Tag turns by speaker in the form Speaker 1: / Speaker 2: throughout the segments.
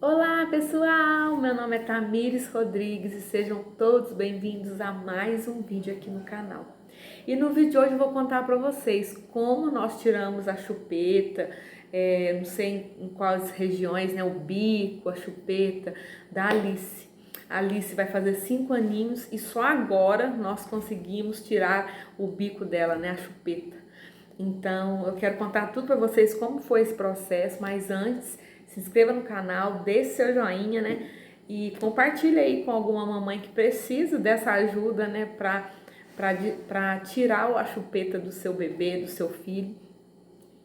Speaker 1: Olá pessoal, meu nome é Tamires Rodrigues e sejam todos bem-vindos a mais um vídeo aqui no canal. E no vídeo de hoje eu vou contar para vocês como nós tiramos a chupeta, não sei em quais regiões, né, o bico, a chupeta da Alice. A Alice vai fazer 5 aninhos e só agora nós conseguimos tirar o bico dela, né, a chupeta. Então eu quero contar tudo para vocês como foi esse processo, mas antes se inscreva no canal, deixe seu joinha, né? E compartilhe aí com alguma mamãe que precisa dessa ajuda, né? Pra tirar a chupeta do seu bebê, do seu filho.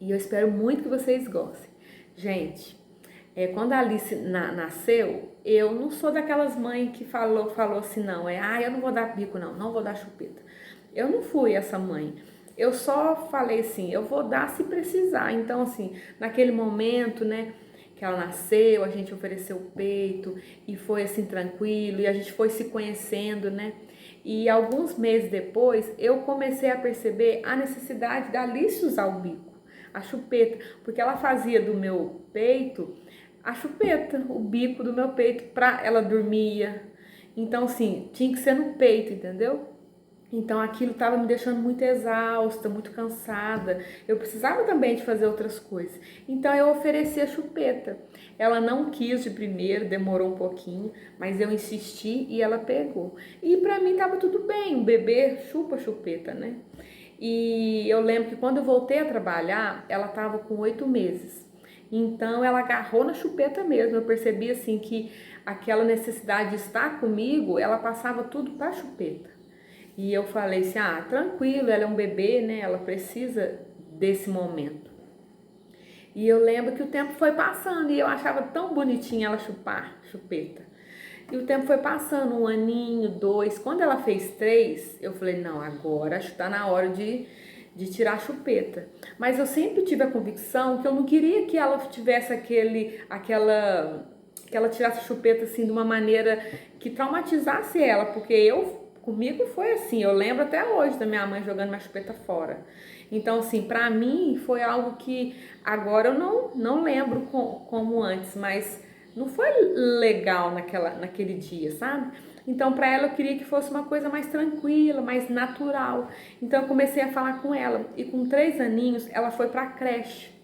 Speaker 1: E eu espero muito que vocês gostem. Gente, quando a Alice nasceu, eu não sou daquelas mães que falou assim, não. Eu não vou dar bico, não vou dar chupeta. Eu não fui essa mãe. Eu só falei assim, eu vou dar se precisar. Então, assim, naquele momento, né, que ela nasceu, a gente ofereceu o peito e foi assim tranquilo e a gente foi se conhecendo, né? E alguns meses depois eu comecei a perceber a necessidade da Alice usar o bico, a chupeta, porque ela fazia do meu peito a chupeta, o bico do meu peito, pra ela dormia. Então, assim, tinha que ser no peito, entendeu? Então aquilo estava me deixando muito exausta, muito cansada. Eu precisava também de fazer outras coisas. Então eu ofereci a chupeta. Ela não quis de primeiro, demorou um pouquinho, mas eu insisti e ela pegou. E para mim estava tudo bem, o bebê chupa chupeta, né? E eu lembro que quando eu voltei a trabalhar, ela estava com 8 meses. Então ela agarrou na chupeta mesmo. Eu percebi assim que aquela necessidade de estar comigo, ela passava tudo para a chupeta. E eu falei assim, tranquilo, ela é um bebê, né? Ela precisa desse momento. E eu lembro que o tempo foi passando e eu achava tão bonitinha ela chupar chupeta. E o tempo foi passando, 1 aninho, 2. Quando ela fez 3, eu falei, não, agora acho que tá na hora de tirar a chupeta. Mas eu sempre tive a convicção que eu não queria que ela tivesse que ela tirasse a chupeta assim de uma maneira que traumatizasse ela, porque comigo foi assim, eu lembro até hoje da minha mãe jogando minha chupeta fora. Então, assim, pra mim foi algo que agora eu não lembro como antes, mas não foi legal naquele dia, sabe? Então, pra ela eu queria que fosse uma coisa mais tranquila, mais natural. Então, eu comecei a falar com ela e com 3 aninhos ela foi pra creche.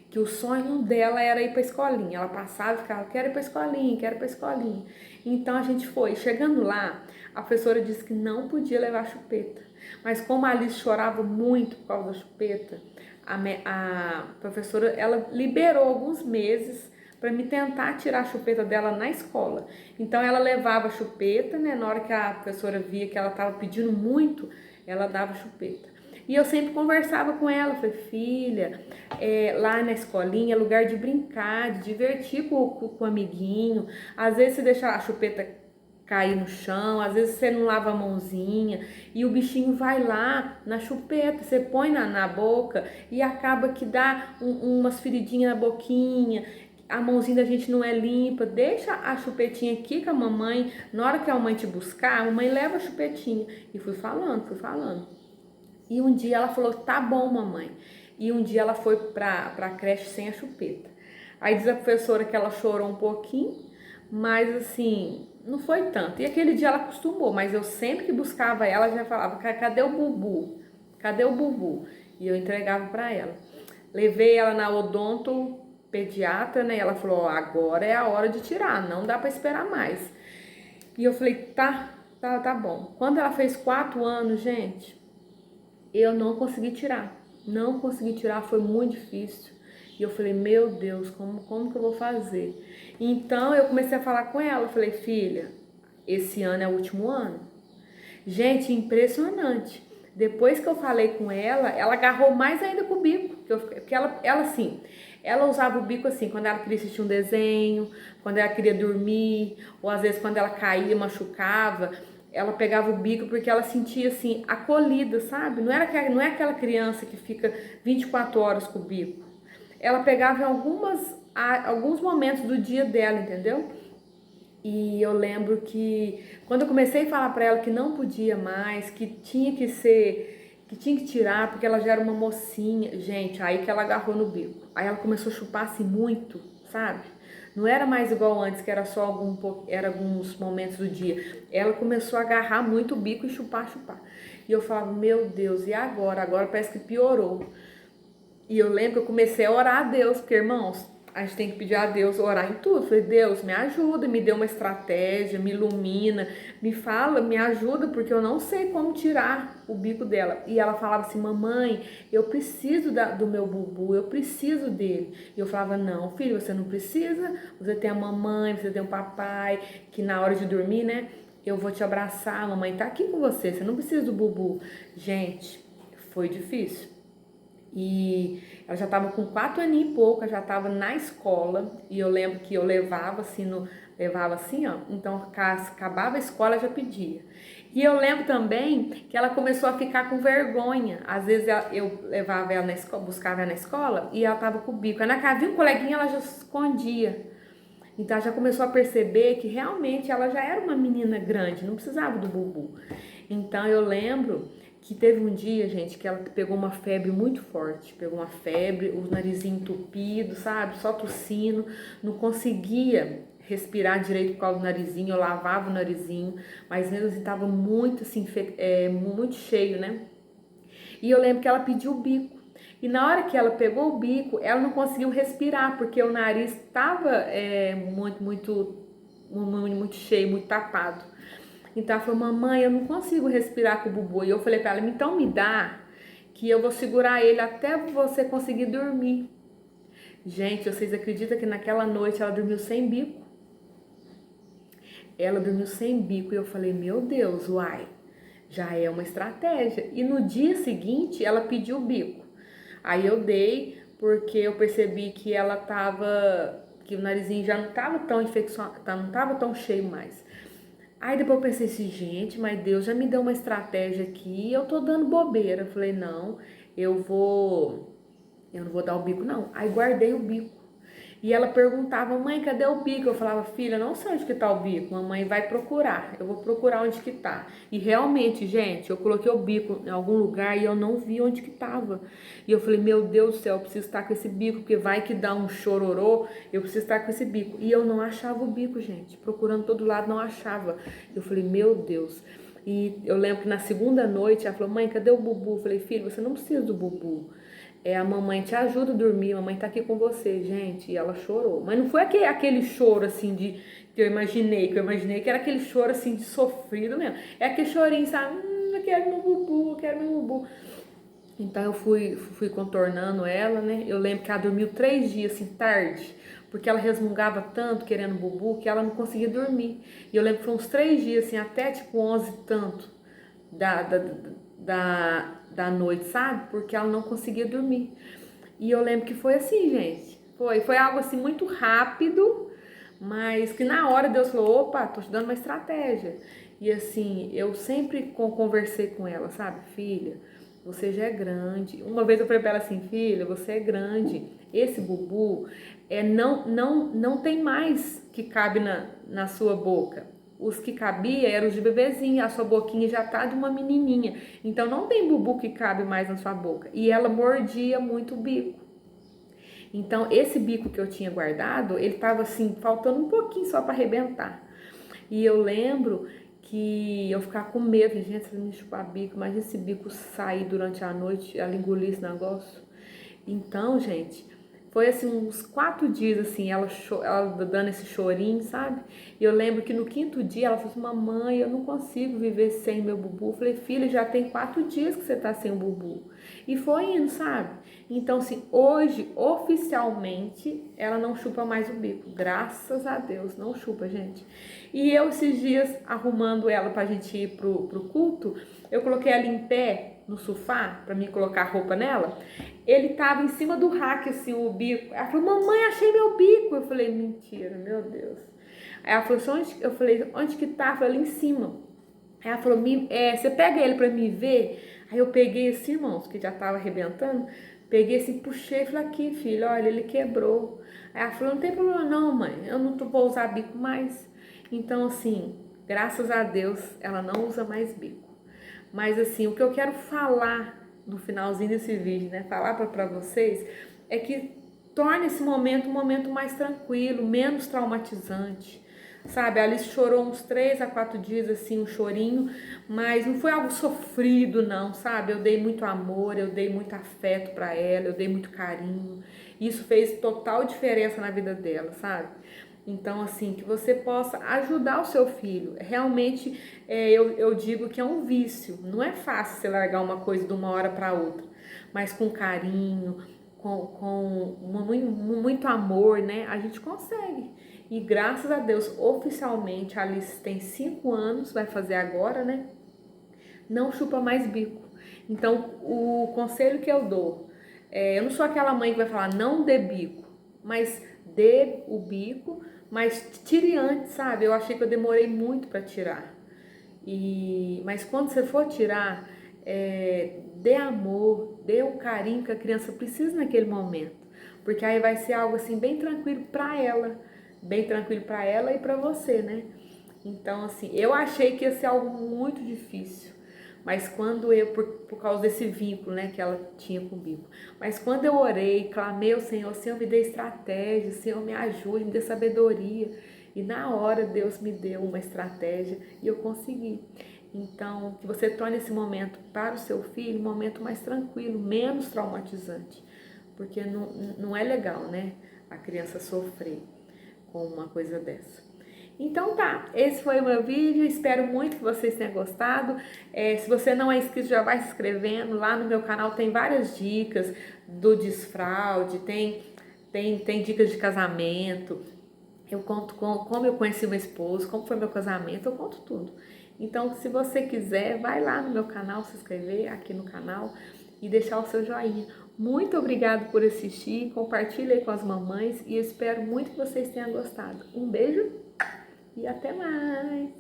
Speaker 1: Que o sonho dela era ir pra escolinha. Ela passava e ficava, quero ir pra escolinha, quero ir pra escolinha. Então a gente foi. Chegando lá, a professora disse que não podia levar chupeta. Mas como a Alice chorava muito por causa da chupeta, a professora, ela liberou alguns meses para me tentar tirar a chupeta dela na escola. Então ela levava a chupeta, né? Na hora que a professora via que ela estava pedindo muito, ela dava chupeta. E eu sempre conversava com ela, falei, filha, lá na escolinha é lugar de brincar, de divertir com o amiguinho. Às vezes você deixa a chupeta cair no chão, às vezes você não lava a mãozinha e o bichinho vai lá na chupeta, você põe na boca e acaba que dá umas feridinhas na boquinha, a mãozinha da gente não é limpa, deixa a chupetinha aqui com a mamãe, na hora que a mamãe te buscar, a mamãe leva a chupetinha. E fui falando. E um dia ela falou, tá bom, mamãe. E um dia ela foi pra creche sem a chupeta. Aí diz a professora que ela chorou um pouquinho, mas assim, não foi tanto. E aquele dia ela acostumou, mas eu sempre que buscava ela, já falava, cadê o Bubu? Cadê o Bubu? E eu entregava pra ela. Levei ela na odonto pediatra, né? E ela falou, agora é a hora de tirar, não dá pra esperar mais. E eu falei, tá bom. Quando ela fez 4 anos, gente, eu não consegui tirar. Não consegui tirar, foi muito difícil. E eu falei, meu Deus, como que eu vou fazer? Então eu comecei a falar com ela, eu falei, filha, esse ano é o último ano. Gente, impressionante. Depois que eu falei com ela agarrou mais ainda com o bico. Porque ela assim, ela usava o bico assim, quando ela queria assistir um desenho, quando ela queria dormir, ou às vezes quando ela caía, machucava, ela pegava o bico porque ela sentia assim, acolhida, sabe? Não é aquela criança que fica 24 horas com o bico. Ela pegava em alguns momentos do dia dela, entendeu? E eu lembro que quando eu comecei a falar pra ela que não podia mais, que tinha que tirar porque ela já era uma mocinha, gente, aí que ela agarrou no bico. Aí ela começou a chupar assim muito, sabe? Não era mais igual antes, que era só era alguns momentos do dia. Ela começou a agarrar muito o bico e chupar, chupar. E eu falava, meu Deus, e agora? Agora parece que piorou. E eu lembro que eu comecei a orar a Deus, porque, irmãos, a gente tem que pedir a Deus, orar em tudo. Falei, Deus, me ajuda, me dê uma estratégia, me ilumina, me fala, me ajuda, porque eu não sei como tirar o bico dela. E ela falava assim, mamãe, eu preciso do meu bubu, eu preciso dele. E eu falava, não, filho, você não precisa, você tem a mamãe, você tem o papai, que na hora de dormir, né, eu vou te abraçar, a mamãe tá aqui com você, você não precisa do bubu. Gente, foi difícil. E ela já estava com 4 aninhos e pouco, já estava na escola. E eu lembro que eu levava assim, levava assim, ó. Então, acabava a escola, já pedia. E eu lembro também que ela começou a ficar com vergonha. Às vezes eu levava ela na escola, buscava ela na escola e ela tava com o bico. Aí na casa, vinha um coleguinha, ela já se escondia. Então, ela já começou a perceber que realmente ela já era uma menina grande, não precisava do bubu. Então, eu lembro que teve um dia, gente, que ela pegou uma febre muito forte, pegou uma febre, o narizinho entupido, sabe, só tossindo, não conseguia respirar direito por causa do narizinho, eu lavava o narizinho, mas mesmo assim tava muito assim, muito cheio, né? E eu lembro que ela pediu o bico. E na hora que ela pegou o bico, ela não conseguiu respirar, porque o nariz estava muito cheio, muito tapado. Então ela falou, mamãe, eu não consigo respirar com o bubu. E eu falei pra ela, então me dá, que eu vou segurar ele até você conseguir dormir. Gente, vocês acreditam que naquela noite ela dormiu sem bico? Ela dormiu sem bico e eu falei, meu Deus, uai, já é uma estratégia. E no dia seguinte ela pediu o bico. Aí eu dei, porque eu percebi que ela tava, que o narizinho já não tava tão infeccionado, não tava tão cheio mais. Aí depois eu pensei assim, gente, mas Deus já me deu uma estratégia aqui e eu tô dando bobeira. Eu falei, não, eu não vou dar o bico não. Aí guardei o bico. E ela perguntava, mãe, cadê o bico? Eu falava, filha, não sei onde que tá o bico, mamãe vai procurar, eu vou procurar onde que tá. E realmente, gente, eu coloquei o bico em algum lugar e eu não vi onde que tava. E eu falei, meu Deus do céu, eu preciso estar com esse bico, porque vai que dá um chororô, eu preciso estar com esse bico. E eu não achava o bico, gente, procurando todo lado, não achava. Eu falei, meu Deus. E eu lembro que na segunda noite ela falou, mãe, cadê o bubu? Eu falei, filho, você não precisa do bubu. A mamãe te ajuda a dormir, a mamãe tá aqui com você, gente. E ela chorou. Mas não foi aquele choro assim que eu imaginei, que era aquele choro assim de sofrido mesmo. É aquele chorinho, sabe? Eu quero meu bubu, eu quero meu bubu. Então eu fui contornando ela, né? Eu lembro que ela dormiu 3 dias, assim, tarde, porque ela resmungava tanto querendo bubu que ela não conseguia dormir. E eu lembro que foi uns 3 dias, assim, até tipo 11 e tanto da, da, da noite, sabe? Porque ela não conseguia dormir. E eu lembro que foi assim, gente. Foi algo assim muito rápido, mas que na hora Deus falou, opa, tô te dando uma estratégia. E assim, eu sempre conversei com ela, sabe? Filha, você já é grande. Uma vez eu falei pra ela assim, filha, você é grande. Esse bubu não tem mais que cabe na sua boca. Os que cabia eram os de bebezinho, a sua boquinha já tá de uma menininha. Então não tem bubu que cabe mais na sua boca. E ela mordia muito o bico. Então esse bico que eu tinha guardado, ele tava assim, faltando um pouquinho só para arrebentar. E eu lembro que eu ficava com medo, gente, se me chupar bico, imagina esse bico sair durante a noite, ela engolir esse negócio. Então, gente, foi assim uns 4 dias assim, ela dando esse chorinho, sabe? E eu lembro que no 5º dia ela falou assim, mamãe, eu não consigo viver sem meu bubu. Eu falei, filha, já tem 4 dias que você tá sem o bubu. E foi indo, sabe? Então, assim, hoje, oficialmente, ela não chupa mais o bico. Graças a Deus, não chupa, gente. E eu, esses dias, arrumando ela pra gente ir pro culto, eu coloquei ela em pé no sofá, pra mim colocar roupa nela. Ele tava em cima do rack, assim, o bico. Ela falou, mamãe, achei meu bico. Eu falei, mentira, meu Deus. Aí ela falou, eu falei, onde que tá? Eu falei, ali em cima. Aí ela falou, você pega ele pra me ver? Aí eu peguei assim, irmãos, que já tava arrebentando, peguei assim, puxei e falei, aqui, filho, olha, ele quebrou. Aí ela falou, não tem problema não, mãe, eu não vou usar bico mais. Então, assim, graças a Deus, ela não usa mais bico. Mas, assim, o que eu quero falar no finalzinho desse vídeo, né, falar pra vocês, é que torne esse momento um momento mais tranquilo, menos traumatizante. Sabe, a Alice chorou uns 3 a 4 dias, assim, um chorinho, mas não foi algo sofrido, não, sabe? Eu dei muito amor, eu dei muito afeto pra ela, eu dei muito carinho. Isso fez total diferença na vida dela, sabe? Então, assim, que você possa ajudar o seu filho. Realmente, eu digo que é um vício. Não é fácil você largar uma coisa de uma hora para outra, mas com carinho, com muito amor, né? A gente consegue. E graças a Deus, oficialmente, a Alice tem 5 anos, vai fazer agora, né? Não chupa mais bico. Então, o conselho que eu dou, eu não sou aquela mãe que vai falar não dê bico, mas dê o bico, mas tire antes, sabe? Eu achei que eu demorei muito para tirar. Mas quando você for tirar, dê amor, dê o carinho que a criança precisa naquele momento, porque aí vai ser algo assim bem tranquilo para ela e para você, né? Então, assim, eu achei que ia ser algo muito difícil, mas quando por causa desse vínculo, né, que ela tinha comigo, mas quando eu orei, clamei ao Senhor, Senhor, me dê estratégia, Senhor, me ajude, me dê sabedoria, e na hora Deus me deu uma estratégia e eu consegui. Então, que você torne esse momento para o seu filho um momento mais tranquilo, menos traumatizante, porque não é legal, né, a criança sofrer com uma coisa dessa. Então tá, esse foi o meu vídeo, espero muito que vocês tenham gostado. Se você não é inscrito, já vai se inscrevendo, lá no meu canal tem várias dicas do desfraude, tem dicas de casamento, eu conto como eu conheci meu esposo, como foi meu casamento, eu conto tudo. Então, se você quiser, vai lá no meu canal, se inscrever aqui no canal e deixar o seu joinha. Muito obrigado por assistir, compartilhe aí com as mamães e eu espero muito que vocês tenham gostado. Um beijo e até mais!